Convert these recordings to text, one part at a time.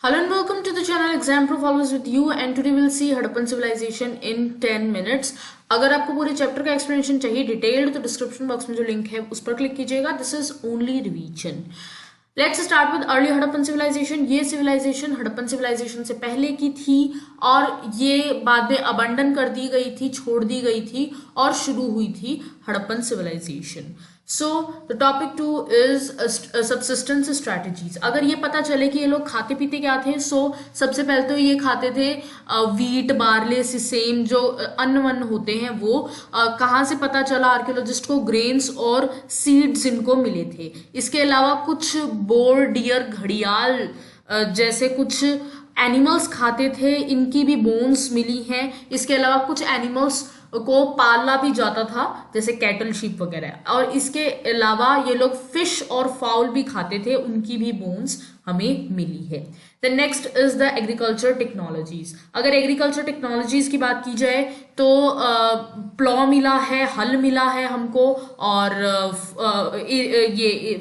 Hello and welcome to the channel Exam Proof, always with you, and today we'll see Harappan civilization in 10 minutes. अगर आपको पूरे chapter का explanation चाहिए detailed तो description box में जो लिंक है उस पर क्लिक कीजिएगा. This is only revision. Let's start with early Harappan civilization. ये सिविलाइजेशन हड़प्पन सिविलाइजेशन से पहले की थी और ये बाद में अबंडन कर दी गई थी, छोड़ दी गई थी और शुरू हुई थी Harappan civilization. So the topic 2 is subsistence strategies. अगर ये पता चले कि ये लोग खाते पीते क्या थे, सबसे पहले तो ये खाते थे वीट, बार्ले, सिसेम, जो अन्न वन्न होते हैं वो. कहाँ से पता चला आर्कियोलॉजिस्ट को? ग्रेन्स और सीड्स इनको मिले थे. इसके अलावा कुछ बोर, डियर, घड़ियाल जैसे कुछ एनिमल्स खाते थे, इनकी भी बोन्स मिली हैं. इसके अलावा कुछ एनिमल्स को पाला भी जाता था जैसे कैटल, शीप वगैरह. और इसके अलावा ये लोग फिश और फाउल भी खाते थे, उनकी भी बोन्स हमें मिली है. The next is the agriculture technologies. अगर एग्रीकल्चर टेक्नोलॉजीज की बात की जाए तो प्लॉ मिला है, हल मिला है हमको, और ये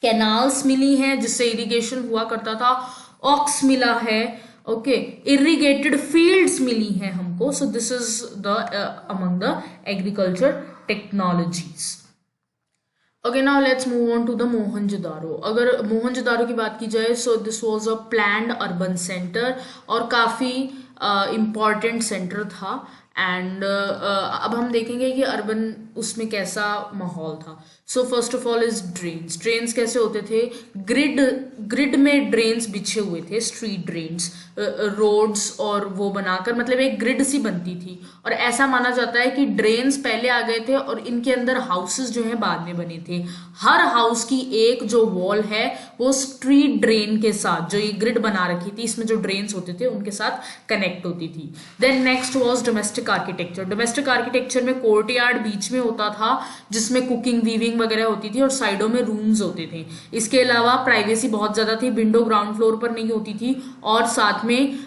कैनाल्स मिली हैं जिससे इरिगेशन हुआ करता था. ऑक्स मिला है, ओके. इरिगेटेड फील्ड्स मिली हैं हमको. So this is the among the agriculture technologies. Okay, now let's move on to the Mohenjodaro. अगर मोहनजोदारो की बात की जाए so this was a planned urban centre और काफी इम्पॉर्टेंट सेंटर था. एंड अब हम देखेंगे कि अर्बन उसमें कैसा माहौल था. So first of all is drains. Drains कैसे होते थे? ग्रिड में ड्रेन्स बिछे हुए थे, स्ट्रीट ड्रेन्स, रोड्स और वो बनाकर, मतलब एक ग्रिड सी बनती थी. और ऐसा माना जाता है कि ड्रेन्स पहले आ गए थे और इनके अंदर हाउसेस जो है बाद में बने थे. हर हाउस की एक जो वॉल है वो स्ट्रीट ड्रेन के साथ, जो ये ग्रिड बना रखी थी इसमें जो ड्रेन्स होते थे उनके साथ कनेक्ट होती थी. Then next was domestic architecture. Domestic architecture में कोर्टयार्ड बीच में होता था जिसमें कुकिंग, वीविंग वगैरह होती थी और साइडों में रूम्स होते थे. इसके अलावा प्राइवेसी बहुत ज्यादा थी. विंडो ग्राउंड फ्लोर पर नहीं होती थी. और साथ में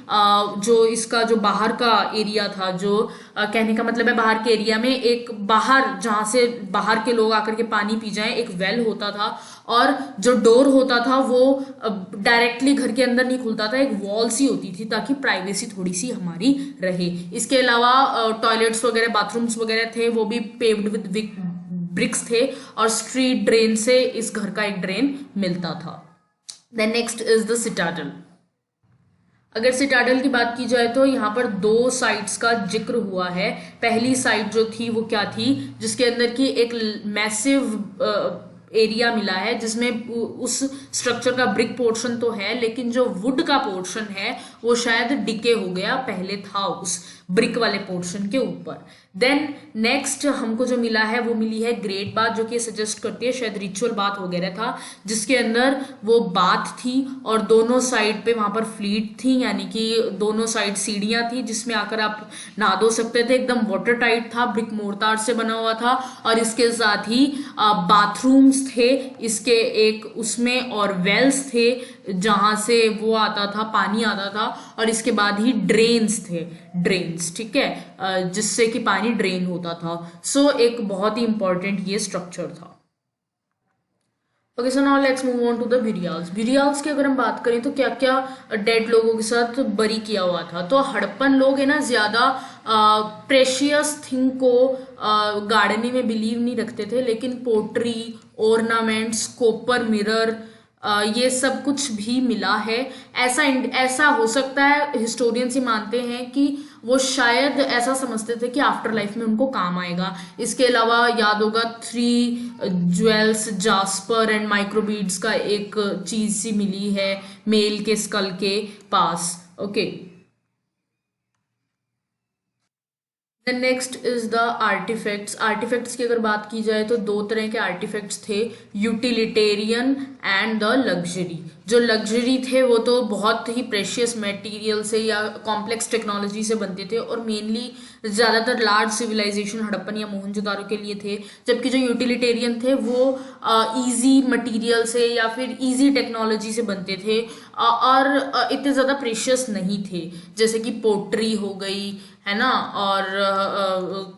जो इसका जो बाहर का एरिया था, जो कहने का मतलब है बाहर के एरिया में एक बाहर, जहां से बाहर के लोग आकर के पानी पी जाएं, एक वेल होता था. और जो डोर होता था वो डायरेक्टली घर के अंदर नहीं खुलता था, एक वॉल सी होती थी ताकि प्राइवेसी थोड़ी सी हमारी रहे. इसके अलावा टॉयलेट्स वगैरह, बाथरूम्स वगैरह थे वो भी पेव्ड विद ब्रिक्स थे और स्ट्रीट ड्रेन से इस घर का एक ड्रेन मिलता था. Then next is the citadel. अगर सिटाडल की बात की जाए तो यहाँ पर 2 साइट्स का जिक्र हुआ है. पहली साइट जो थी वो क्या थी, जिसके अंदर की एक मैसिव एरिया मिला है जिसमें उस स्ट्रक्चर का ब्रिक पोर्शन तो है लेकिन जो वुड का पोर्शन है वो शायद डिके हो गया, पहले था उस ब्रिक वाले पोर्शन के ऊपर. देन नेक्स्ट हमको जो मिला है वो मिली है ग्रेट बाथ, जो कि सजेस्ट करती है शायद रिचुअल बाथ वगैरह था, जिसके अंदर वो बाथ थी और दोनों साइड पे वहां पर फ्लीट थी, यानी कि दोनों साइड सीढ़ियां थी जिसमें आकर आप नहा धो सकते थे. एकदम वाटर टाइट था, ब्रिक मोर्टार से बना हुआ था. और इसके साथ ही बाथरूम्स थे इसके एक उसमें, और वेल्स थे जहां से वो आता था, पानी आता था. और इसके बाद ही ड्रेन्स थे, ड्रेन्स, ठीक है, जिससे कि पानी ड्रेन होता था. सो एक बहुत ही इंपॉर्टेंट ये स्ट्रक्चर था. Okay, so now let's move on to the burials. Burials की अगर हम बात करें तो क्या क्या डेड लोगों के साथ बरी किया हुआ था. तो हड़प्पन लोग है ना ज्यादा प्रेशियस थिंग को गार्डनिंग में बिलीव नहीं रखते थे, लेकिन पोट्री, ऑर्नामेंट्स, कॉपर मिरर, ये सब कुछ भी मिला है. ऐसा हो सकता है, हिस्टोरियंस ही मानते हैं कि वो शायद ऐसा समझते थे कि आफ्टर लाइफ में उनको काम आएगा. इसके अलावा याद होगा 3 ज्वेल्स, जास्पर एंड माइक्रोबीड्स का एक चीज सी मिली है मेल के स्कल के पास. Okay, next is the artefacts. Artefacts की अगर बात की जाए तो 2 तरह के आर्टिफैक्ट्स थे, यूटिलिटेरियन एंड द लग्जरी. जो लग्जरी थे वो तो बहुत ही प्रेशियस मटेरियल से या कॉम्प्लेक्स टेक्नोलॉजी से बनते थे और मेनली ज़्यादातर लार्ज सिविलाइजेशन हड़प्पन या मोहनजोदारो के लिए थे. जबकि जो यूटिलिटेरियन थे वो इजी मटेरियल से या फिर इजी टेक्नोलॉजी से बनते थे और इतने ज़्यादा प्रेशियस नहीं थे, जैसे कि पोट्री हो गई है ना, और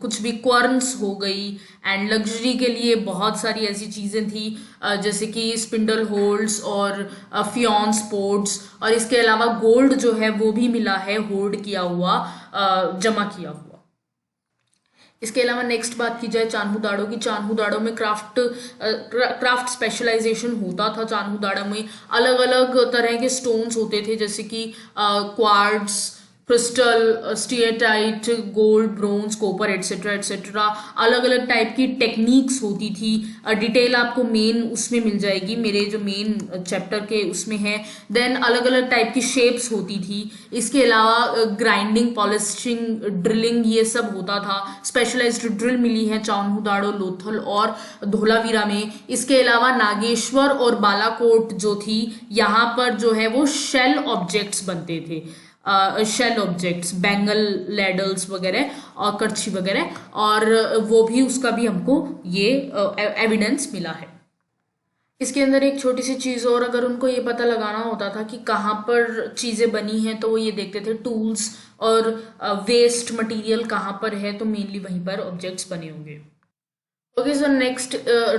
कुछ भी क्वर्न्स हो गई, एंड लग्जरी के लिए बहुत सारी ऐसी चीज़ें थी जैसे कि स्पिंडल होल्ड्स और फियॉन स्पोर्ट्स, और इसके अलावा गोल्ड जो है वो भी मिला है होल्ड किया हुआ, जमा किया हुआ। इसके अलावा नेक्स्ट बात की जाए चान्हू दाड़ो की, चान्हू दाड़ो में क्राफ्ट स्पेशलाइजेशन होता था। चान्हू दाड़ो में अलग अलग तरह के स्टोन्स होते थे, जैसे कि quartz, crystal, steatite, gold, bronze, copper, etcetera etcetera. अलग अलग टाइप की टेक्निक्स होती थी। डिटेल आपको मेन उसमें मिल जाएगी, मेरे जो मेन चैप्टर के उसमें है। देन अलग अलग टाइप की शेप्स होती थी। इसके अलावा ग्राइंडिंग, पॉलिशिंग, ड्रिलिंग, ये सब होता था। स्पेशलाइज्ड ड्रिल मिली है चान्हू दाड़ो, लोथल और धोलावीरा में। इसके अलावा नागेश्वर और बालाकोट जो थी, यहाँ पर जो है वो शेल ऑब्जेक्ट्स बनते थे, शेल ऑब्जेक्ट्स, बैंगल, लैडल्स वगैरह और करछी वगैरह, और वो भी उसका भी हमको ये एविडेंस मिला है। इसके अंदर एक छोटी सी चीज़ और, अगर उनको ये पता लगाना होता था कि कहाँ पर चीज़ें बनी हैं, तो वो ये देखते थे टूल्स और वेस्ट मटेरियल कहाँ पर है, तो मेनली वहीं पर ऑब्जेक्ट्स बने होंगे। Okay, so next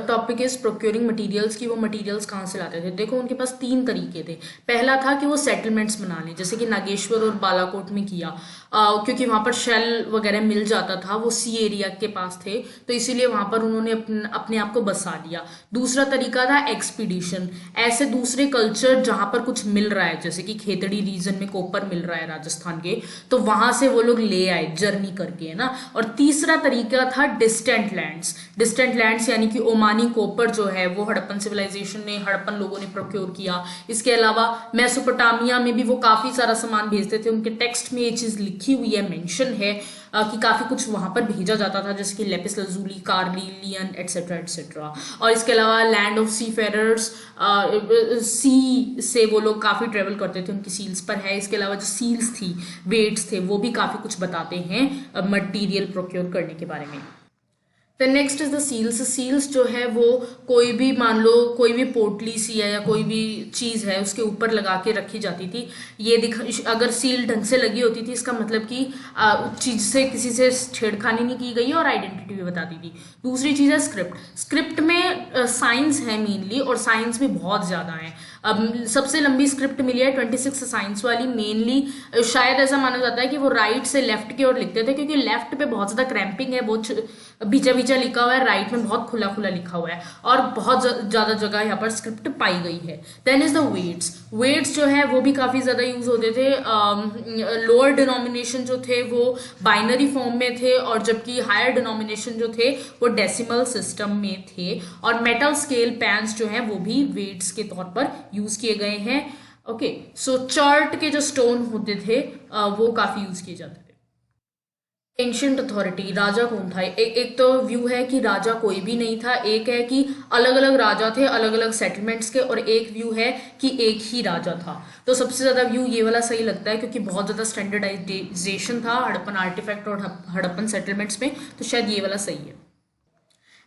topic is procuring materials, की वो मटेरियल्स कहाँ से लाते थे। देखो उनके पास तीन तरीके थे। पहला था कि वो सेटलमेंट्स बना लें, जैसे कि नागेश्वर और बालाकोट में किया, क्योंकि वहाँ पर शेल वगैरह मिल जाता था, वो सी एरिया के पास थे, तो इसीलिए वहाँ पर उन्होंने अपने आप को बसा लिया। दूसरा तरीका था एक्सपीडिशन, ऐसे दूसरे कल्चर जहाँ पर कुछ मिल रहा है, जैसे कि खेतड़ी रीजन में कॉपर मिल रहा है राजस्थान के, तो वहाँ से वो लोग ले आए जर्नी करके, है ना। और तीसरा तरीका था डिस्टेंट लैंड्स। डिस्टेंट लैंड्स यानी कि ओमानी कॉपर जो है वो हड़प्पन सिविलाइजेशन ने, हड़प्पन लोगों ने प्रोक्योर किया। इसके अलावा मेसोपोटामिया में भी वो काफी सारा सामान भेजते थे। उनके टेक्स्ट में ये चीज लिखी हुई है, मेंशन है कि काफी कुछ वहां पर भेजा जाता था, जैसे कि लेपिस लजूली, कार्लिलियन, एटसेट्रा एटसेट्रा। और इसके अलावा लैंड ऑफ सी फेरर्स, सी से वो लोग काफी ट्रेवल करते थे, उनकी सील्स पर है। इसके अलावा जो सील्स थी, वेट्स थे, वो भी काफी कुछ बताते हैं मटेरियल प्रोक्योर करने के बारे में। The next is the seals. Seals जो है वो कोई भी, मान लो कोई भी पोटली सी है या कोई भी चीज़ है, उसके ऊपर लगा के रखी जाती थी। ये अगर सील ढंग से लगी होती थी, इसका मतलब कि उस चीज़ से किसी से छेड़खानी नहीं की गई और आइडेंटिटी भी बताती थी। दूसरी चीज़ है स्क्रिप्ट। स्क्रिप्ट में साइंस है मेनली, और साइंस भी बहुत ज़्यादा है। अब सबसे लंबी स्क्रिप्ट मिली है 26 साइंस वाली। मेनली शायद ऐसा माना जाता है कि वो राइट से लेफ्ट की ओर लिखते थे, क्योंकि लेफ्ट पे बहुत ज़्यादा क्रैम्पिंग है, बहुत बीचा बीचा लिखा हुआ है, राइट में बहुत खुला खुला लिखा हुआ है, और बहुत ज़्यादा जगह यहाँ पर स्क्रिप्ट पाई गई है। Then is the weights. Weights जो है वो भी काफ़ी ज़्यादा यूज होते थे। लोअर डिनोमिनेशन जो थे वो बाइनरी फॉर्म में थे, और जबकि हायर डिनोमिनेशन जो थे वो डेसिमल सिस्टम में थे। और मेटल स्केल पैंस जो है वो भी वेट्स के तौर पर यूज किए गए हैं। ओके, सो चार्ट के जो स्टोन होते थे वो काफ़ी यूज किए जाते थे। एंशियंट अथॉरिटी, राजा कौन था। एक तो व्यू है कि राजा कोई भी नहीं था, एक है कि अलग अलग राजा थे अलग अलग सेटलमेंट्स के, और एक व्यू है कि एक ही राजा था। तो सबसे ज़्यादा व्यू ये वाला सही लगता है, क्योंकि बहुत ज़्यादा स्टैंडर्डाइजेशन था हड़प्पन आर्टिफैक्ट और हड़प्पन सेटलमेंट्स में, तो शायद ये वाला सही है।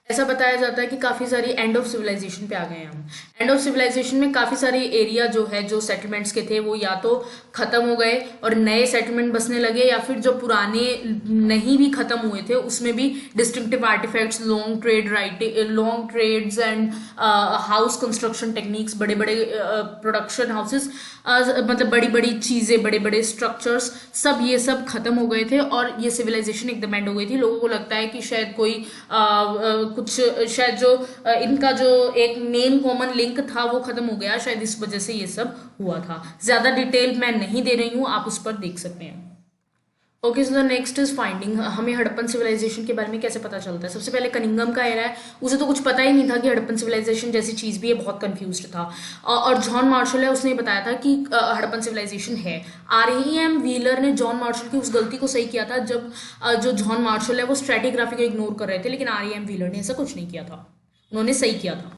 ऐसा बताया जाता है कि काफ़ी सारी एंड ऑफ सिविलाइजेशन पे आ गए हैं हम। एंड ऑफ सिविलाइजेशन में काफ़ी सारे एरिया जो है, जो सेटलमेंट्स के थे, वो या तो ख़त्म हो गए और नए सेटलमेंट बसने लगे, या फिर जो पुराने नहीं भी ख़त्म हुए थे उसमें भी distinctive artefacts, long trades and house construction techniques, बड़े बड़े प्रोडक्शन हाउसेस, मतलब बड़ी बड़ी चीज़ें, बड़े बड़े स्ट्रक्चर्स, सब ये सब खत्म हो गए थे, और ये सिविलाइजेशन एकदम एंड हो गई थी। लोगों को लगता है कि शायद कोई कुछ, शायद जो इनका जो एक मेन कॉमन लिंक था वो खत्म हो गया, शायद इस वजह से ये सब हुआ था। ज्यादा डिटेल मैं नहीं दे रही हूँ, आप उस पर देख सकते हैं। Okay, so the next is finding. हमें हड़प्पन सिविलाइजेशन के बारे में कैसे पता चलता है। सबसे पहले कनिंगम का एरा है, उसे तो कुछ पता ही नहीं था कि हड़प्पन सिविलाइजेशन जैसी चीज़ भी है, बहुत कंफ्यूज्ड था। और जॉन मार्शल है, उसने बताया था कि हड़प्पन सिविलाइजेशन है। REM व्हीलर ने जॉन मार्शल की उस गलती को सही किया था, जब जो जॉन मार्शल है वो स्ट्रेटिग्राफी को इग्नोर कर रहे थे, लेकिन REM व्हीलर ने ऐसा कुछ नहीं किया था, उन्होंने सही किया था।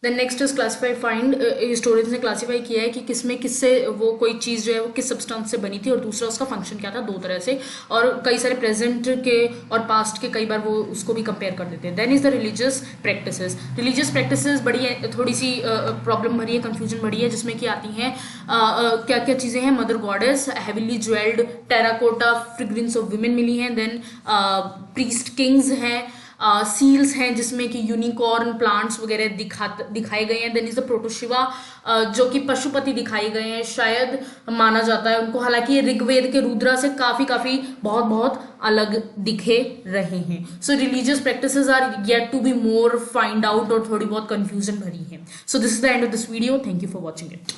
Then next is classify find. Historians ने क्लासीफाई किया है कि किसमें किससे वो कोई चीज़ जो है वो किस सब्सटेंस से बनी थी, और दूसरा उसका फंक्शन क्या था, दो तरह से। और कई सारे प्रेजेंट के और पास्ट के कई बार वो उसको भी कंपेयर कर देते हैं। Then is the religious practices. Religious practices बड़ी है, थोड़ी सी प्रॉब्लम भरी है, कंफ्यूजन भरी है, जिसमें कि आती हैं क्या क्या चीज़ें हैं। Mother goddess, heavily jewelled terracotta figurines of women मिली हैं। देन प्रीस्ट किंग्स हैं, सील्स हैं जिसमें कि यूनिकॉर्न प्लांट्स वगैरह दिखाए गए हैं। देन इज द प्रोटोशिवा, जो कि पशुपति दिखाए गए हैं, शायद माना जाता है उनको, हालांकि ये ऋग्वेद के रुद्रा से काफी बहुत बहुत अलग दिखे रहे हैं। So religious practices are yet to be more find out, और थोड़ी बहुत कंफ्यूजन भरी है। So this is the end of this video. Thank you for watching it.